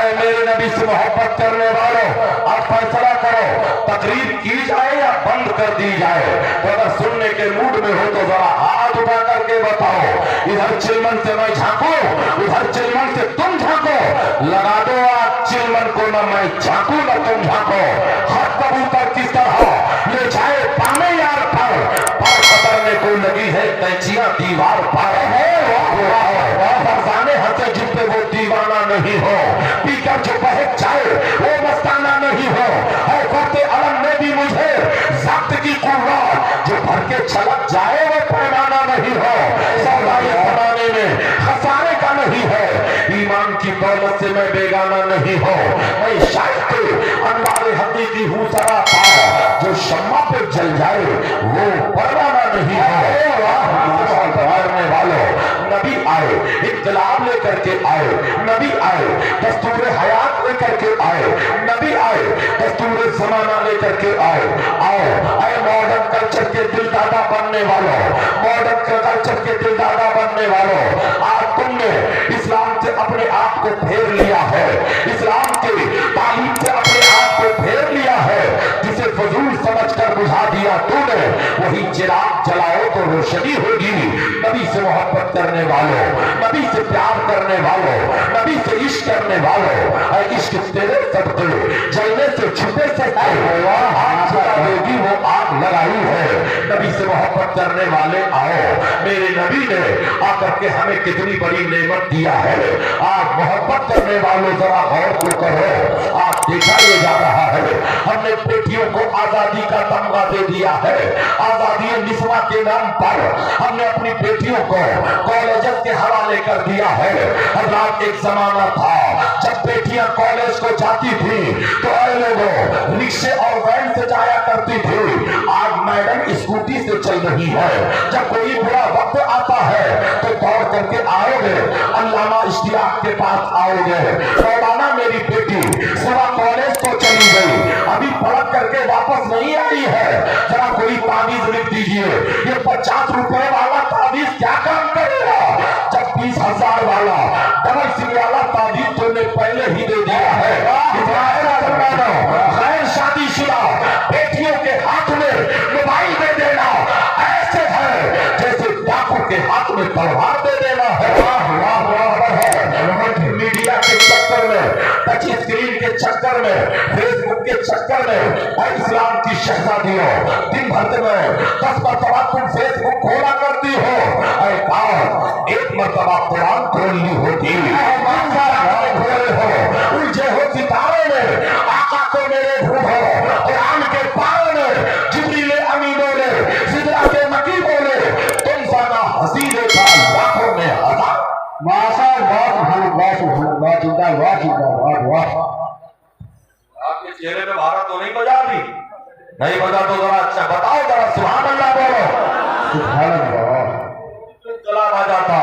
اے میرے نبی سے محبت کرنے والوں آپ فیصلہ کرو تقریر کی جائے یا بند کر دی جائے؟ تو اگر سننے کے موڈ میں ہو تو ذرا ہاتھ اٹھا کر کے بتاؤ. ادھر چلمن سے میں جھانکوں ادھر چلمن سے تم جھانکو. لگا دو آج چلمن کو نہ میں جھانکوں نہ تم جھانکو. ہر کبوتر کس طرح لے جائے پانے یار پر پکڑنے کو لگی ہے کینچیاں دیوار پر ہے. فرزانے ہنسے جن پہ وہ دیوانہ نہیں ہو. پی کر جو بہک جائے وہ مستانہ نہیں ہو. اے فرد علم میں بھی مجھے ضبط کی قوت جو بھر کے چھلک جائے وہ پیمانہ نہیں ہو. سودائی زمانے میں خسارے کا نہیں ہے. ایمان کی دولت سے میں بیگانہ نہیں ہو. میں شاید انوار حقیقی ہوں ذرا پا جو شمع پہ جل جائے وہ پروانہ نہیں ہو. مارنے والوں نبی آئے انقلاب لے کر کے آئے. نبی آئے دستور حیات لے کر کے آئے. نبی آئے دستور زمانہ لے کر کے آئے. آؤ اے ماڈرن کلچر کے دل دادا بننے والوں ماڈرن کلچر کے دل دادا بننے والوں آج تم نے اسلام سے اپنے آپ کو پھیر لیا ہے. اسلام کے تعلیم سے اپنے آپ کو پھیر لیا ہے. جسے فضول سمجھ کر بجھا دیا تو نے وہی چراغ جلاؤ تو روشنی ہوگی. نبی سے محبت کرنے والوں نبی سے پیار کرنے والوں نبی سے عشق کرنے والوں اے عشق تیرے صدقے جلنے سے چھپے سے آگ جلا دے گی وہ آگ لگائی ہے. نبی سے محبت کرنے والے آؤ. میرے نبی نے آ کر کے ہمیں کتنی بڑی نعمت دیا ہے. آج محبت کرنے والوں ذرا غور کو کرو. آج دیکھا یہ جا رہا ہے ہم نے بیٹیوں کو آزادی کا تمغہ دے دیا ہے. آزادی نسواں کے نام پر ہم نے اپنی بیٹیوں کو کالجز کے حوالے کر دیا ہے. حضرات ایک زمانہ تھا جب بیٹیاں کالج کو جاتی تھی تو اے لوگوں رکشے اور وین سے جایا کرتی تھی. آج میڈم اسکوٹی سے چل رہی ہے. جب کوئی برا وقت آتا ہے تو دوڑ کر کے آؤ گے علامہ اشتیاق کے پاس آؤ گے. مولانا میری بیٹی صبح کالج تو چلی گئی ابھی پلٹ کر کے واپس نہیں آئی ہے. ذرا کوئی تعویذ لکھ دیجئے. یہ 50 روپے والا تعویذ کیا کام کرے گا جب 20,000 والا ڈبل سنگ والا تعویذ تو نے پہلے ہی دے دیا ہے. غیر شادی شدہ بیٹیوں کے ہاتھ میں موبائل دے دینا ایسے ہے جیسے ڈاکو کے ہاتھ میں تلوار دے دینا ہے. میڈیا کے چکر میں ٹچ اسکرین کے چکر میں فیس بک کے چکر میں اسلام کی شہزادیوں دن بھر میں 10 مرتبہ تم فیس بک کھولا کرتی ہو. اے کاش ایک مرتبہ قرآن کھولنی ہوتی. الجھے ہو ستارے میں آقا کو میرے ڈھونڈو. قرآن کے پارے میں جبریل امین بولے سدرہ کے مکی بولے تم زیادہ حسین کا لاکھوں میں ہزار. ماشاء اللہ. آپ کے چہرے میں بھارت تو نہیں بجا دی نہیں بجا تو ذرا اچھا بتاؤ ذرا سبحان اللہ بولو. سبحان اللہ. چلا آ جاتا.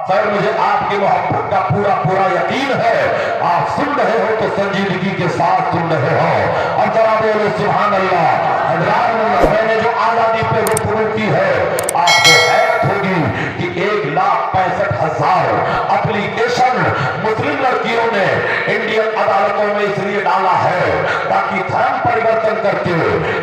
خیر مجھے آپ کی محبت کا پورا یقین ہے. آپ سن رہے ہو تو سنجیدگی کے ساتھ سن رہے ہو اور ذرا بولو سبحان اللہ. حضرات میں نے جو آزادی پہ گفتگو کی ہے آپ کو حیرت ہوگی کہ 1,65,000 اپلیکیشن مسلم لڑکیوں نے انڈین عدالتوں میں اس لیے ڈالا ہے تاکہ دھرم پریورتن کر کے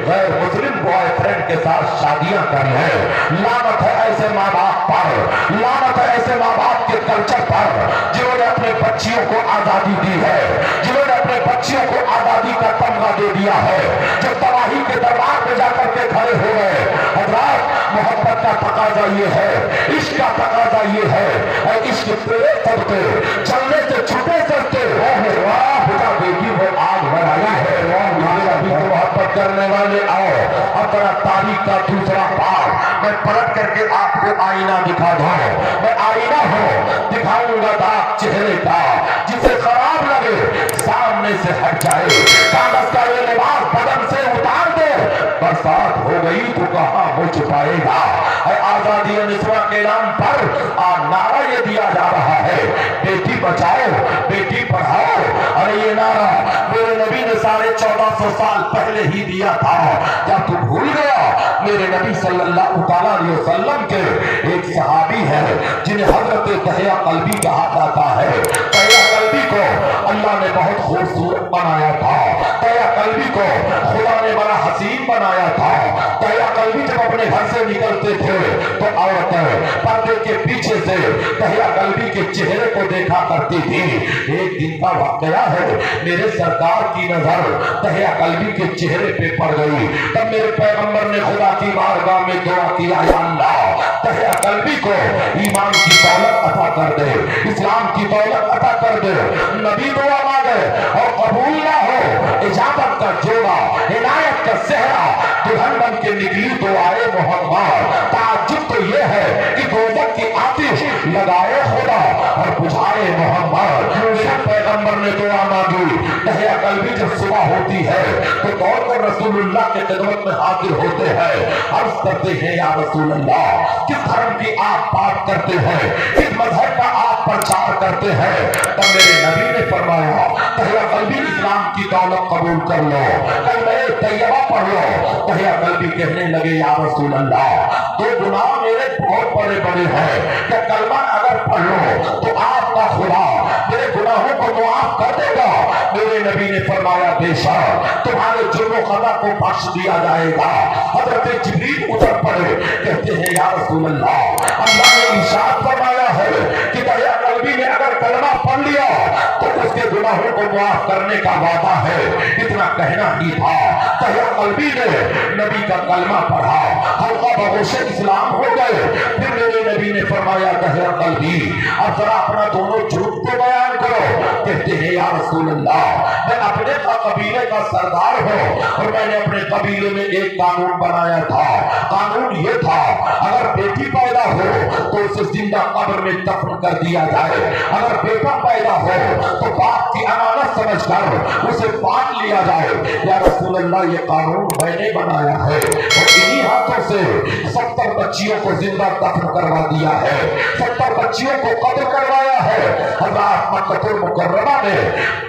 غیر مسلم بوائے فرینڈ کے ساتھ شادیاں کر لیں. لعنت ہے ایسے ماں باپ پر. لعنت ہے ایسے ماں باپ کے کلچر پر جنہوں نے اپنے بچیوں کو آزادی دی ہے جنہوں نے اپنے بچیوں کو آزادی کا تمغہ دے دیا ہے جو تباہی کے دربار پہ جا کر کے کھڑے ہو گئے. حضرات محبت کا تقاضا یہ ہے عشق کا تقاضا یہ ہے اے عشق تیرے صدقے چلنے سے چھوٹے سستے خدا بیٹی وہ آگ بنائی ہے. ابھی تو محبت کرنے والے آؤ اپنا تاریخ کا دوسرا پارٹ میں پلٹ کر کے آپ کو آئینہ دکھا دوں. میں آئینہ ہوں دکھاؤں گا داغ چہرے کا جسے خراب لگے سامنے سے ہٹ جائے. کاغذ کا یہ لباس بدن سے اتار دے برسات ہو گئی تو کہاں ہو چھپائے گا. اے آزادی نسواں کے نام پر نعرہ یہ دیا جا رہا ہے بیٹی بچاؤ بیٹی پڑھاؤ. ارے یہ نعرہ میرے نبی نے 1450 سال پہلے ہی دیا تھا. کیا تو بھول گیا؟ میرے نبی صلی اللہ علیہ وسلم کے ایک صحابی ہے جنہیں حضرت دہیا قلبی کہا جاتا ہے. دہیا قلبی कल्बी को अल्लाह ने बहुत खूबसूरत बनाया था, दया कल्बी को खुदा ने बड़ा हसीन बनाया था। दया कल्बी जब अपने घर से निकलते थे तो औरतें पर्दे के पीछे से दया कल्बी के चेहरे को देखा करती थी। एक दिन का वाकया है, मेरे सरकार की नजर दया कल्बी के चेहरे पे पड़ गई। तब मेरे पैगंबर ने खुदा की बारगाह में दुआ किया, या अल्लाह दया कल्बी को ईमान की दौलत अता कर दे, इस्लाम की दौलत अता कर दे। नबी दुआ मांगे और कबूल ना हो, इजाजत का जोड़ा, हिदायत का सेहरा दुल्हन बन के निकली दुआए मोहम्मद। ताज्जुब तो ये है कि दोजख की आतिश लगाए खुदा और बुझाए मोहम्मद। पैगंबर ने दुआ मांगी, दया कल्बी जब सुबह होती है तो दौड़ कर रसूलुल्लाह के खिदमत में हाजिर होते हैं, अर्ज करते हैं, या रसूलुल्लाह किस धर्म की आप बात करते हैं, किस मजहब का आप प्रचार करते हैं। तब मेरे नबी ने फरमाया, दया कल्बी इस्लाम की दौलत कबूल कर लो, कलमे तैयबा पढ़ लो। दया कल्बी कहने लगे, या रसूलल्लाह दो गुनाह मेरे बहुत बड़े बड़े हैं, कि कलमा अगर पढ़ लो तो आपका खुदा मेरे गुनाहों को मुआफ कर देगा। मेरे नबी ने फरमाया, बेशक तुम्हारे जुर्म खता को बख्श दिया जाएगा। हजरत जिब्रील उतर पड़े, कहते हैं, या रसूलल्लाह अल्लाह ने इरशाद फरमाया है कि दया कल्बी ने अगर कलमा पढ़ लिया तो उसके गुनाहों को मुआफ करने का वादा है। इतना कहना ही था, दया कल्बी ने नबी का कलमा पढ़ा, हल्का बगोशे इस्लाम हो गए। फिर मेरे नबी ने फरमाया, दया कल्बी अब जरा अपना दोनों झूठ को बयान करो। कहते हैं, या रसूलल्लाह मैं अपने कबीले का सरदार हूँ और मैंने अपने कबीले में एक कानून बनाया था। कानून ये था, अगर बेटी पैदा हो तो उसे जिंदा कब्र में दफन कर दिया जाए, अगर बेटा पैदा हो तो बाप की अमानत समझकर उसे बांट लिया जाए। या रसूलल्लाह ये कानून मैंने बनाया है और इन्हीं हाथों से 70 बच्चियों को जिंदा दफन करवा दिया है, 70 बच्चियों को कब्र करवाया है। हज़रत मक्का मुकर्रमा में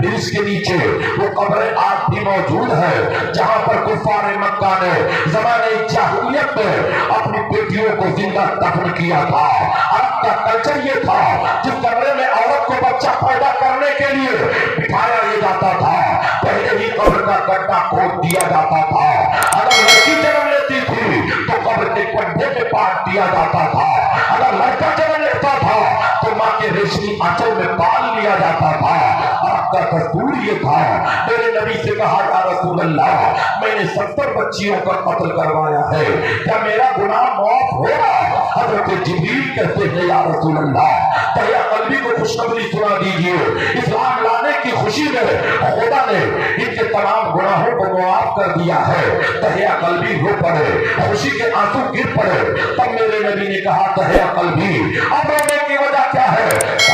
ब्रिज के नीचे वो कब्रें आज भी मौजूद है, जहां पर कुफार मक्का ने ज़माने जाहिलियत में अपनी बेटियों को जिंदा दफन किया था। अरब का कल्चर ये था, जिस कमरे में औरत को बच्चा पैदा करने के लिए बिठाया ये जाता था, पहले ही कब्र का गड्ढा खोद दिया जाता था। अगर लड़की जन्म लेती थी तो कब्र के गड्ढे में पाट दिया जाता था, अगर लड़का जन्म लेता था तो माँ के रेशमी आंचल में पाल लिया जाता था। आपका दस्तूर ये था। मेरे नबी से कहा, या रसूलल्लाह मैंने 70 बच्चियों का कत्ल करवाया है, क्या मेरा गुनाह माफ होगा? हजरत जिब्रील कहते हैं, या रसूलल्लाह दया कल्बी को खुशखबरी सुना दीजिए, इस्लाम लाने की खुशी में खुदा ने इनके तमाम गुनाहों को माफ कर दिया है। दया कल्बी रो पड़े, खुशी के आंसू गिर पड़े। तब मेरे नबी ने कहा, दया कल्बी अब रोने की वजह क्या है?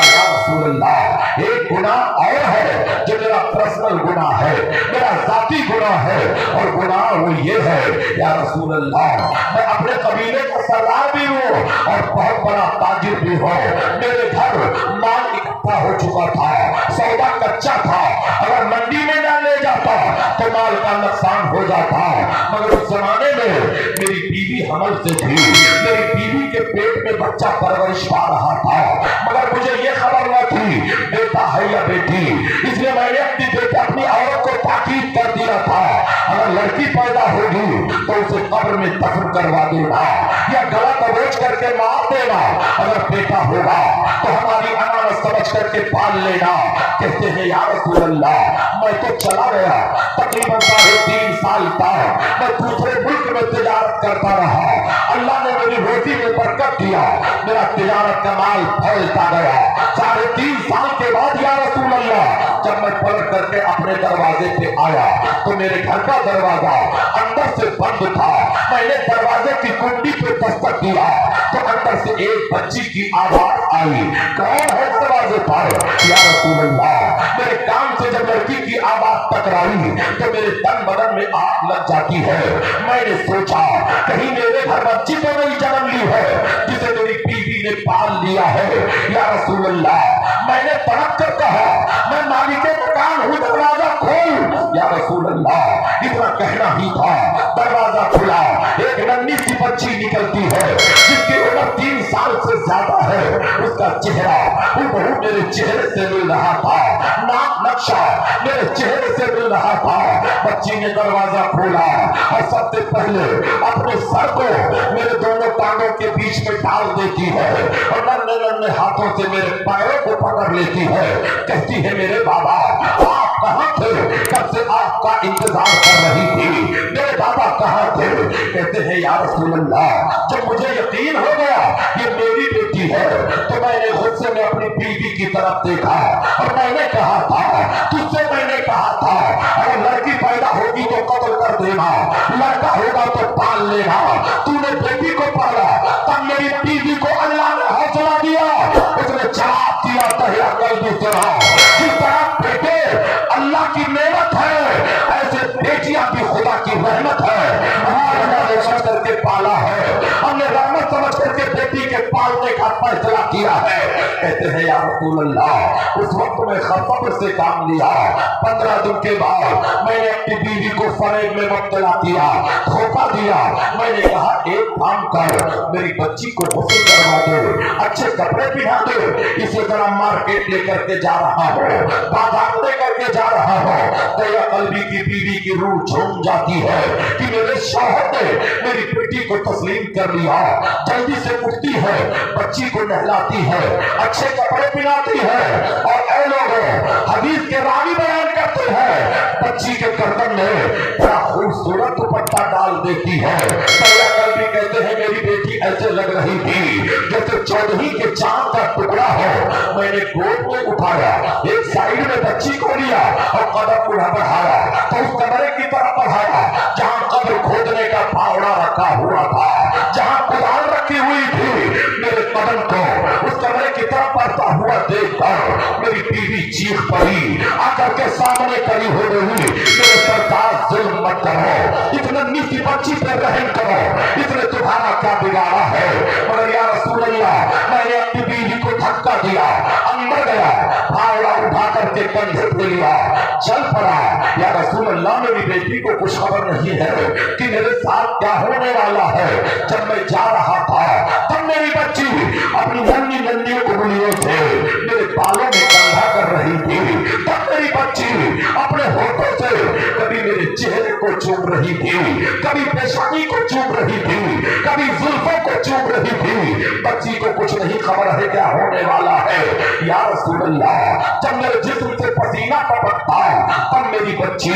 या रसूलल्लाह एक गुनाह और है जो मेरा पर्सनल गुनाह है, मेरा जाती गुनाह है, और गुनाह वो ये है, या रसूलल्लाह मैं अपने कबीले का सरदार भी हूँ और बहुत बड़ा ताजिर भी हूँ। मेरे घर माल इकट्ठा हो चुका था, सौदा कच्चा था, अगर मंडी में ना ले जाता तो माल का नुकसान हो जाता। मगर उस जमाने में मेरी बीवी हमल से थी, मेरी बीवी के पेट में बच्चा परवरिश पा रहा था, मगर मुझे ये खबर न थी बेटा है या बेटी, इसलिए मैंने अपनी औरत को ताकीद कर दिया था, अगर लड़की पैदा होगी तो उसे कब्र में दफन करवा देना या गला दबोच करके मार देना, अगर बेटा होगा तो हमारी अमानत समझ करके पाल लेना। कहते हैं, या रसूलल्लाह मैं तो चला गया, तकरीबन 3.5 साल तक मैं दूसरे मुल्क में तिजारत करता रहा, अल्लाह ने मेरी रोटी में बरकत दिया, मेरा तिजारत का माल फैलता गया। 3.5 साल के बाद या रसूलल्लाह जब मैं पलट करके अपने दरवाजे पे आया तो मेरे घर का दरवाजा अंदर से बंद था। मैंने दरवाजे की कुंडी पे दस्तक दिया तो अंदर से एक बच्ची की आवाज आई, कौन है दरवाजे पर? या रसूलल्लाह मेरे कान से जब लड़की की आवाज टकराई तो मेरे तन बदन में आग लग जाती है। मैंने सोचा कहीं मेरे घर बच्ची तो नहीं जन्म ली है जिसे मेरी बीवी ने पाल लिया है। या रसूलल्लाह मैंने तड़प कर कहा, मैं मालिके मकान हूँ, दरवाजा खोल। या रसूलल्लाह इतना कहना ही था, दरवाजा खुला, एक नन्ही सी बच्ची निकलती है जिसकी उम्र 3 साल से ज्यादा है, उसका चेहरा हूबहू मेरे चेहरे से मिल रहा था, नाक नक्शा मेरे चेहरे से मिल रहा था। बच्ची ने दरवाजा खोला और सबसे पहले अपने सर को मेरे दोनों टांगों के बीच में डाल देती है और नन्हे नन्हे हाथों से मेरे पैरों को पकड़ लेती है। कहती है मेरे बाबा आप कहाँ थे, कब से आपका इंतजार कर रही थी, मेरे बाबा कहाँ थे। कहते हैं या रसूल अल्लाह, जब मुझे यकीन हो गया ये मेरी बेटी है तो मैंने गुस्से में अपनी बीवी की तरफ देखा और मैंने कहा था, तुझसे मैंने कहा था अगर लड़की पैदा होगी तो कत्ल कर देना, लड़का होगा तो पाल लेना। तूने बेटी को पाला, तब मेरी बीवी को अल्लाह ने हौसला दिया, उसने जवाब दिया तहिया कल्बी सुना। जिस तरह बेटे अल्लाह की नेमत है, ऐसे बेटियां भी खुदा की रहमत है। हमने समझ करके पाला है, हमने रहमत समझ करके बेटी के पालने का फैसला किया है। कहते हैं या रसूल अल्लाह, उस वक्त में खबर से काम लिया। 15 दिन के बाद मैंने अपनी बीवी को फरेब में मुब्तला किया, धोखा दिया। मैंने कहा एक काम कर, मेरी बच्ची को गुस्ल करवा दे, अच्छे कपड़े पहना दे, इसे जरा मार्केट लेकर के जा रहा हो, बाजार लेकर के जा रहा हो। दया कल्बी की बीवी की रूह झूम जाती है कि मेरे शौहर ने मेरी बेटी को तस्लीम कर लिया। जल्दी से उठती है, बच्ची को नहलाती है, अच्छे कपड़े पहनाती है और ऐ लोगों, हदीस के रावी बयान करते हैं बच्ची के गर्दन में बड़ा खूबसूरत दुपट्टा डाल देती है। दया कल्बी कहते हैं मेरी बेटी ऐसे लग रही थी जैसे 14 के चांद का टुकड़ा हो। मैंने गोद में उठाया, एक साइड में बच्ची को लिया और कदम उड़ा बढ़ाया तो उस कमरे की तरफ बढ़ाया जहां कब्र खोदने का फावड़ा रखा हुआ था, जहां कुदाल रखी हुई थी। मेरे कदम को उस कमरे की तरफ बढ़ता हुआ देखकर मेरी बीवी चीख पड़ी, आकर के सामने खड़ी हो गई, मेरे सरकार जुल्म मत करो, इतने नीची बच्ची पर रहम करो, इसने तुम्हारा क्या बिगाड़ा है। मगर या रसूल अल्लाह, मैंने अपनी बीवी को धक्का दिया, अंदर गया, फावड़ा उठा करके कंधे पे लिया, चल पड़ा। या रसूल अल्लाह, मेरी बेटी को कुछ खबर नहीं है कि मेरे साथ क्या होने वाला है। जब मैं जा रहा था तब मेरी बच्ची अपनी नन्ही नन्ही उंगलियों से मेरे बालों में कंधा कर रही थी। तब मेरी बच्ची अपने होठों से कभी मेरे चेहरे को चूम रही थी, कभी पेशानी को चूम रही थी, कभी जुल्फों को चूम रही थी। बच्ची को कुछ नहीं खबर है क्या होने वाला है। या रसूल अल्लाह, जब मेरे जिस्म से पसीना टपकता तब मेरी बच्ची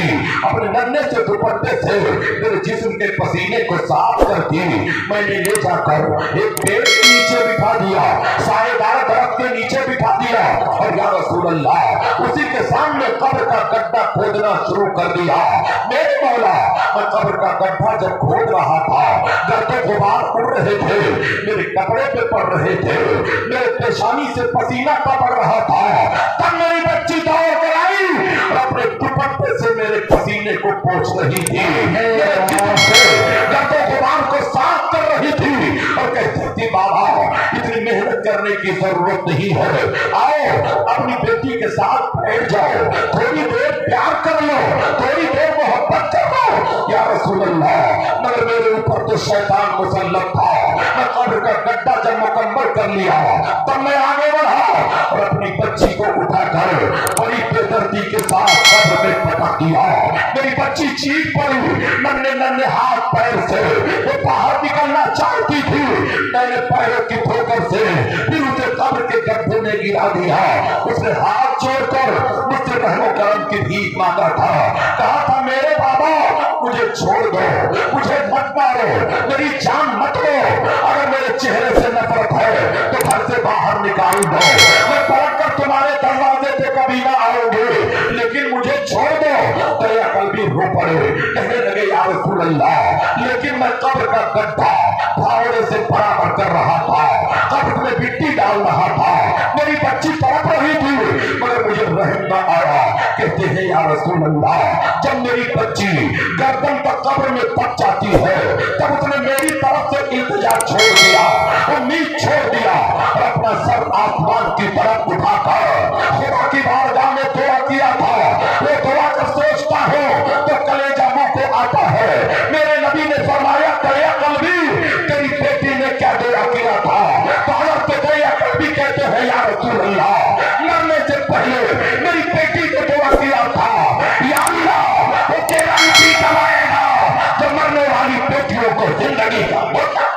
अपने नन्हे से दुपट्टे से मेरे जिस्म के पसीने को साफ करती। मैंने ले जाकर एक पेड़ के नीचे बिठा दिया, साएदार दरख्त के नीचे बिठा दिया और या रसूल अल्लाह, उसी के सामने कब्र का गड्ढा खोदना शुरू कर दिया। मेरे मौला, मैं कब्र का गड्ढा जब खोद रहा था, गर्दे गुबार उड़ रहे थे, मेरे कपड़े पे पड़ रहे थे, मेरे पेशानी से पसीना टपक रहा था, तब मेरी बच्ची दौड़ कर आई और अपने दुपट्टे से मेरे पसीने को पोंछ रही थी, मेरे जिस्म से गर्दे गुबार को साफ कर रही थी और कहती थी बाबा इतनी मेहनत करने की जरूरत नहीं है, आओ अपनी बेटी के साथ बैठ जाओ, थोड़ी देर प्यार कर लो, थोड़ी देर मोहब्बत कर लो। या रसूल अल्लाह, मगर मेरे ऊपर तो शैतान मुसल्लत था। मैं कब्र का गड्ढा जब मुकम्मल कर लिया तब मैं आगे बढ़ा और अपनी बच्ची को उठाकर बड़ी बेदर्दी के साथ कब्र में पटक दिया। मेरी बच्ची चीख पड़ी, नन्हे नन्हे हाथ पैर से वो बाहर निकलना चाहती थी। मैंने पैरों की ठोकर से फिर उसे कब्र के गड्ढे में गिरा दिया। उसने हाथ जोड़कर मुझसे रहमो करम की भीख मांगा था, कहा था मेरे बाबा मुझे छोड़ दो, मुझे मत मारो, मेरी जान मत लो, अगर मेरे चेहरे से नफरत है तो घर से बाहर निकाल दो, मैं पलट कर तुम्हारे दरवाजे पे कभी ना आऊंगी, लेकिन मुझे छोड़ दो। दया कल्बी रो पड़े, कहने लगे या रसूल अल्लाह, लेकिन मैं कब्र का गड्ढा फावड़े से बराबर कर रहा था, कब्र में मिट्टी डाल रहा था, मेरी बच्ची तड़प रही थी मगर मुझे रहम न आया। कहते हैं या रसूल अल्लाह, जब मेरी बच्ची गर्दन तक कब्र में पक जाती है तब उसने मेरी तरफ से इंतजार छोड़ दिया, उम्मीद छोड़ दिया और अपना सर आसमान की तरफ उठाकर खुदा की बारगाह में दुआ किया था। वो दुआ कर सोचता हो तो कलेजा मुंह को आता है। मेरे नबी ने फरमाया दया कल्बी पहले मेरी बेटी को दुआ किया था, या अल्लाह वो तेरा नबी कब आएगा जो मरने वाली बेटियों को जिंदगी का मौका।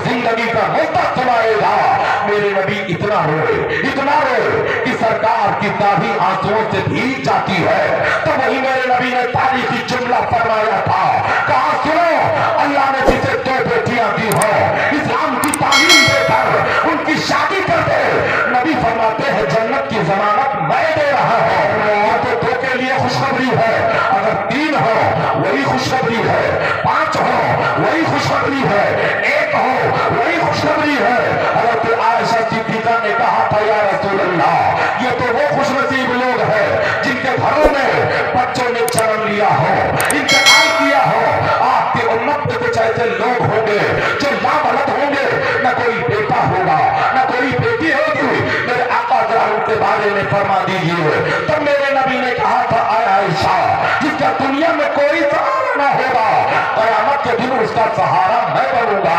जिंदगी का मौका सुनाएगा। मेरे नबी इतना रोए कि सरकार की दाढ़ी आंसुओं से भीग जाती है। तो वही मेरे नबी ने तारीखी जुमला फरमाया था, कहा सुनो, अल्लाह ने जिसे 2 बेटियां दी हो, इस्लाम की तालीम देकर उनकी शादी कर दे। नबी फरमाते हैं जन्नत की जमानत मैं दे रहा हूं। ये तो 2 के लिए खुशखबरी है, अगर 3 हो वही खुशखबरी है, 5 हो वही खुशखबरी है, 1 हो वही खुशखबरी है। हज़रत आयशा सिद्दीक़ा ने कहा था, या रसूल अल्लाह, ये तो वो खुशनसीब लोग हैं जिनके घरों में बच्चों ने जन्म लिया हो, इंतकाल किया हो। आपके उम्मत में कुछ ऐसे लोग होंगे जो लामलद होंगे, न कोई बेटा होगा न कोई बेटी होगी। मेरे आका जरा उनके बारे में फरमा दीजिए। तब मेरे नबी ने कहा था, आयशा, जिसका दुनिया में कोई सहारा न होगा, क़यामत के दिन उसका सहारा मैं बनूंगा।